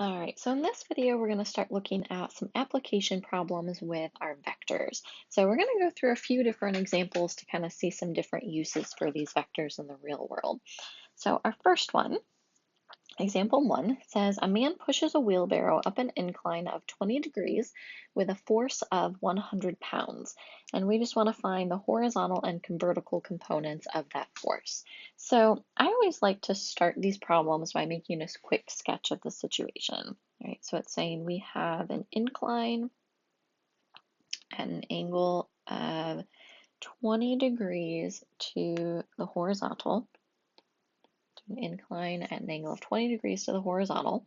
All right, so in this video, we're going to start looking at some application problems with our vectors. So we're going to go through a few different examples to kind of see some different uses for these vectors in the real world. So our first one, example 1, says a man pushes a wheelbarrow up an incline of 20 degrees with a force of 100 pounds. And we just want to find the horizontal and vertical components of that force. So I always like to start these problems by making a quick sketch of the situation. All right, so it's saying we have an incline at an angle of 20 degrees to the horizontal, an incline at an angle of 20 degrees to the horizontal.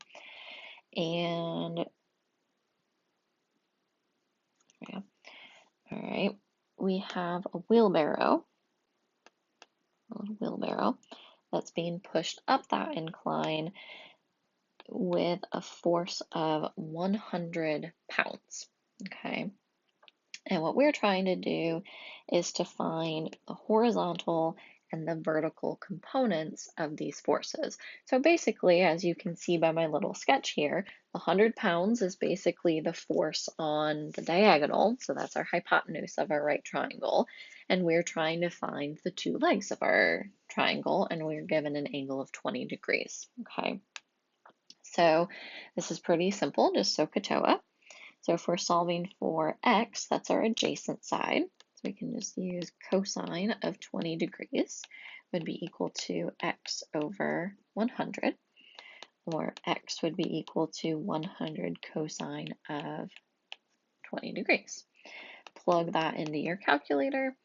And yeah, all right, we have a wheelbarrow that's being pushed up that incline with a force of 100 pounds. Okay, and what we're trying to do is to find the horizontal and the vertical components of these forces. So basically, as you can see by my little sketch here, the 100 pounds is basically the force on the diagonal. So that's our hypotenuse of our right triangle. And we're trying to find the two legs of our triangle, and we're given an angle of 20 degrees. Okay, so this is pretty simple, just SOHCAHTOA. So if we're solving for x, that's our adjacent side. So we can just use cosine of 20 degrees would be equal to x over 100, or x would be equal to 100 cosine of 20 degrees. Plug that into your calculator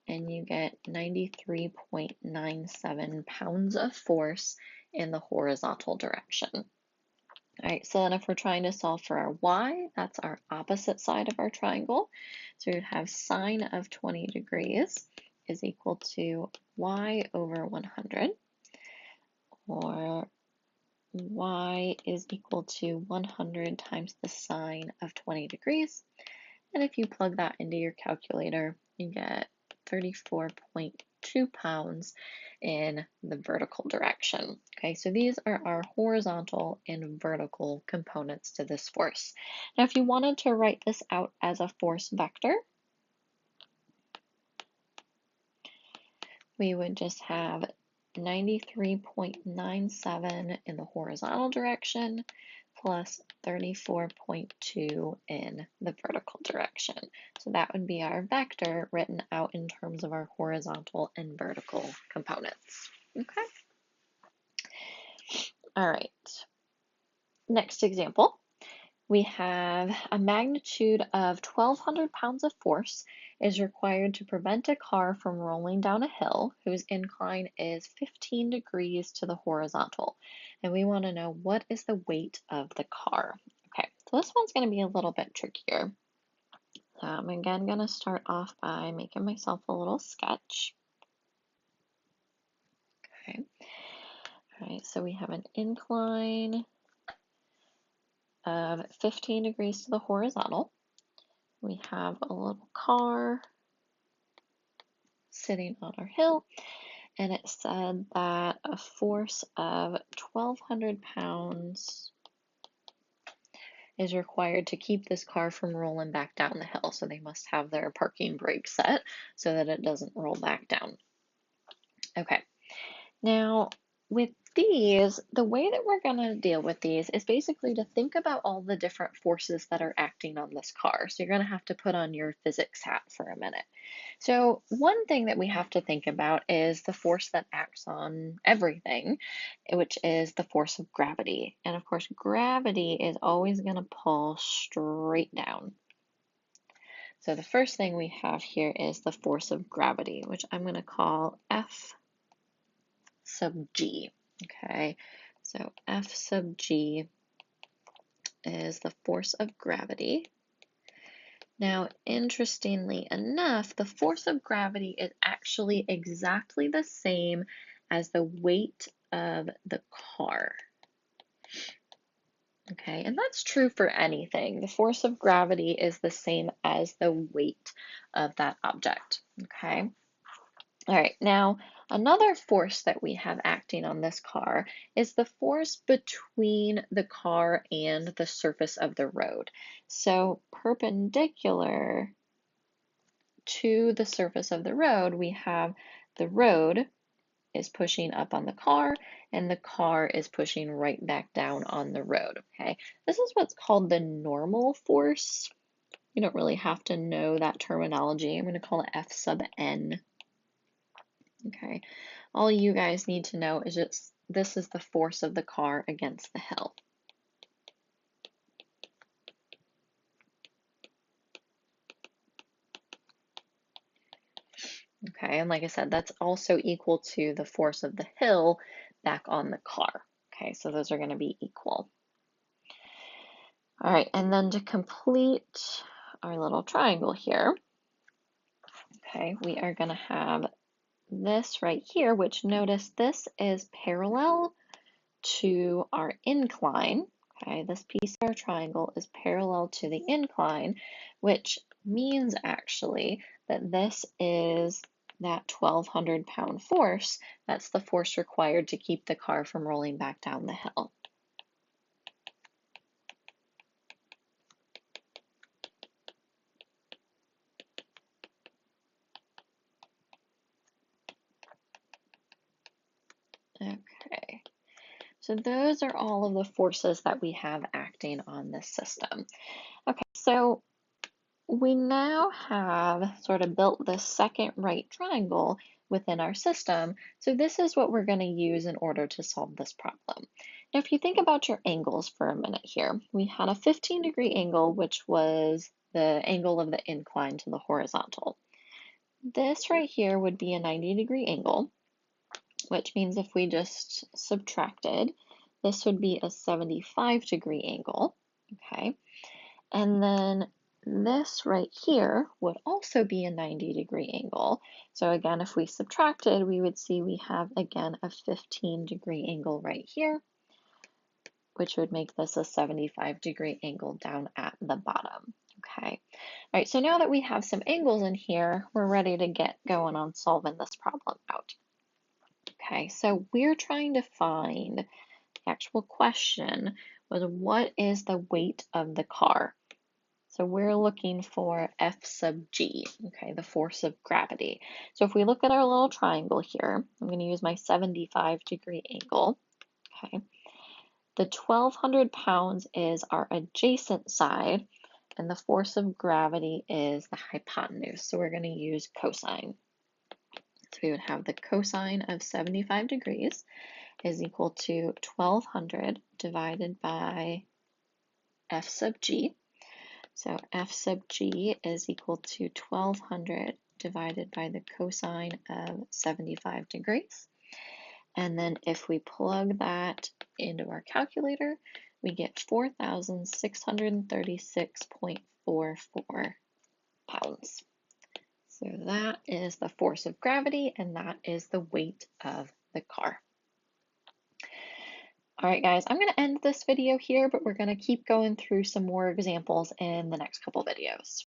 and you get 93.97 pounds of force in the horizontal direction. All right, so then if we're trying to solve for our y, that's our opposite side of our triangle. So we'd have sine of 20 degrees is equal to y over 100, or y is equal to 100 times the sine of 20 degrees. And if you plug that into your calculator, you get 34.2 pounds in the vertical direction. Okay, so these are our horizontal and vertical components to this force. Now, if you wanted to write this out as a force vector, we would just have 93.97 in the horizontal direction plus 34.2 in the vertical direction. So that would be our vector written out in terms of our horizontal and vertical components. Okay. All right. Next example. We have a magnitude of 1,200 pounds of force is required to prevent a car from rolling down a hill whose incline is 15 degrees to the horizontal. And we want to know what is the weight of the car. Okay, so this one's going to be a little bit trickier. I'm again going to start off by making myself a little sketch. Okay, all right, so we have an incline of 15 degrees to the horizontal. We have a little car sitting on our hill, and it said that a force of 1,200 pounds is required to keep this car from rolling back down the hill. So they must have their parking brake set so that it doesn't roll back down. Okay, now with these, the way that we're going to deal with these is basically to think about all the different forces that are acting on this car. So you're going to have to put on your physics hat for a minute. So one thing that we have to think about is the force that acts on everything, which is the force of gravity. And of course, gravity is always going to pull straight down. So the first thing we have here is the force of gravity, which I'm going to call F sub g. Okay, so F sub g is the force of gravity. Now, interestingly enough, the force of gravity is actually exactly the same as the weight of the car. Okay, and that's true for anything. The force of gravity is the same as the weight of that object. Okay, All right, now another force that we have acting on this car is the force between the car and the surface of the road. So perpendicular to the surface of the road, we have the road is pushing up on the car and the car is pushing right back down on the road, okay? This is what's called the normal force. You don't really have to know that terminology. I'm going to call it F sub n, okay? All you guys need to know is just this is the force of the car against the hill. Okay, and like I said, that's also equal to the force of the hill back on the car. Okay, so those are going to be equal. All right, and then to complete our little triangle here, okay, we are going to have this right here, which notice this is parallel to our incline. Okay, this piece of our triangle is parallel to the incline, which means actually that this is that 1,200-pound force. That's the force required to keep the car from rolling back down the hill. Okay, so those are all of the forces that we have acting on this system. Okay, so we now have sort of built this second right triangle within our system. So this is what we're going to use in order to solve this problem. Now, if you think about your angles for a minute here, we had a 15-degree angle, which was the angle of the incline to the horizontal. This right here would be a 90-degree angle, which means if we just subtracted, this would be a 75-degree angle, okay? And then this right here would also be a 90-degree angle. So again, if we subtracted, we would see we have, again, a 15-degree angle right here, which would make this a 75-degree angle down at the bottom. Okay. All right, so now that we have some angles in here, we're ready to get going on solving this problem out. Okay, so we're trying to find, the actual question was, what is the weight of the car? So we're looking for F sub g, okay, the force of gravity. So if we look at our little triangle here, I'm going to use my 75-degree angle, okay. The 1,200 pounds is our adjacent side, and the force of gravity is the hypotenuse. So we're going to use cosine. So we would have the cosine of 75 degrees is equal to 1,200 divided by F sub g. So F sub g is equal to 1,200 divided by the cosine of 75 degrees. And then if we plug that into our calculator, we get 4,636.44 pounds. So that is the force of gravity, and that is the weight of the car. All right, guys, I'm going to end this video here, but we're going to keep going through some more examples in the next couple videos.